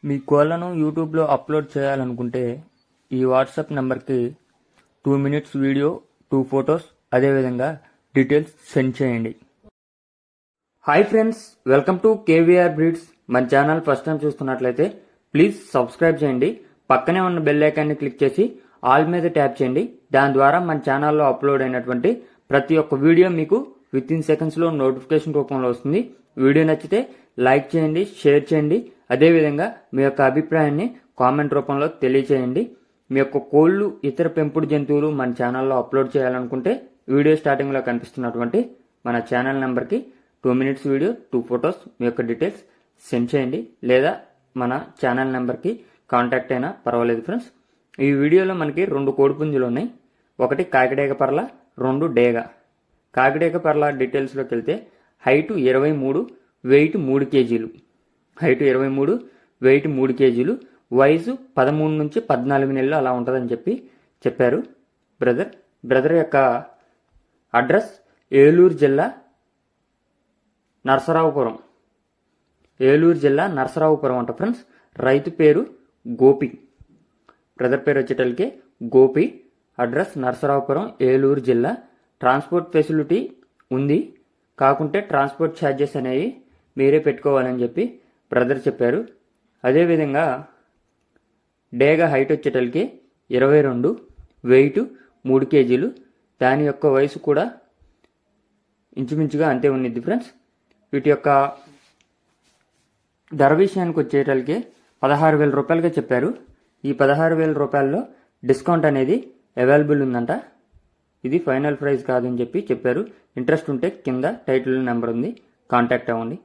మీ కోళ్లను యూట్యూబ్లో అప్లోడ్ చేయాలనుకుంటే ఈ వాట్సాప్ నెంబర్కి 2 minutes వీడియో, 2 photos, అదేవిధంగా డీటెయిల్స్ సెండ్ చేయండి. Hi friends, welcome to KVR breeds. మన ఛానల్ ఫస్ట్ టైం చూస్తున్నట్లయితే ప్లీజ్ సబ్స్క్రైబ్ చేయండి. పక్కనే ఉన్న బెల్ ఐకాన్ని క్లిక్ చేసి ఆల్ మీద ట్యాప్ చేయండి. దాని ద్వారా మన ఛానల్లో అప్లోడ్ అయినటువంటి ప్రతి ఒక్క వీడియో మీకు విత్ ఇన్ సెకండ్స్లో నోటిఫికేషన్ రూపంలో వస్తుంది. వీడియో నచ్చితే లైక్ చేయండి, షేర్ చేయండి. అదేవిధంగా మీ యొక్క అభిప్రాయాన్ని కామెంట్ రూపంలో తెలియచేయండి. మీ యొక్క కోళ్ళు, ఇతర పెంపుడు జంతువులు మన ఛానల్లో అప్లోడ్ చేయాలనుకుంటే వీడియో స్టార్టింగ్లో కనిపిస్తున్నటువంటి మన ఛానల్ నెంబర్కి 2 minutes వీడియో, 2 photos, మీ యొక్క డీటెయిల్స్ సెండ్ చేయండి. లేదా మన ఛానల్ నెంబర్కి కాంటాక్ట్ అయినా పర్వాలేదు ఫ్రెండ్స్. ఈ వీడియోలో మనకి 2 కోడిపుంజులు ఉన్నాయి. ఒకటి కాకిడేగ పర్ల, 2 డేగ. కాకిడేగ పర్ల డీటెయిల్స్లోకి వెళ్తే height 23, weight 3 kgs. Height 23, weight 3 kgs. వయసు 13 నుంచి 14 నెలలు అలా ఉంటుందని చెప్పారు బ్రదర్ యొక్క అడ్రస్ ఏలూరు జిల్లా నరసరావుపురం అంట ఫ్రెండ్స్. రైతు పేరు గోపి. బ్రదర్ పేరు వచ్చేటల్కి గోపి. అడ్రస్ నరసరావుపురం, ఏలూరు జిల్లా. ట్రాన్స్పోర్ట్ ఫెసిలిటీ ఉంది, కాకుంటే ట్రాన్స్పోర్ట్ ఛార్జెస్ అనేవి మీరే పెట్టుకోవాలని బ్రదర్ చెప్పారు. అదేవిధంగా డేగ హైట్ వచ్చేటల్కి 22, వెయిట్ 3 kgs. దాని యొక్క వయసు కూడా ఇంచుమించుగా అంతే ఉన్నిద్ది ఫ్రెండ్స్. వీటి యొక్క ధర విషయానికి వచ్చేటల్కి 16,000 రూపాయలుగా చెప్పారు. ఈ 16,000 రూపాయల్లో డిస్కౌంట్ అనేది అవైలబుల్ ఉందంట. ఇది ఫైనల్ ప్రైస్ కాదని చెప్పారు. ఇంట్రెస్ట్ ఉంటే కింద టైటిల్ నెంబర్ ఉంది, కాంటాక్ట్ అవ్వండి.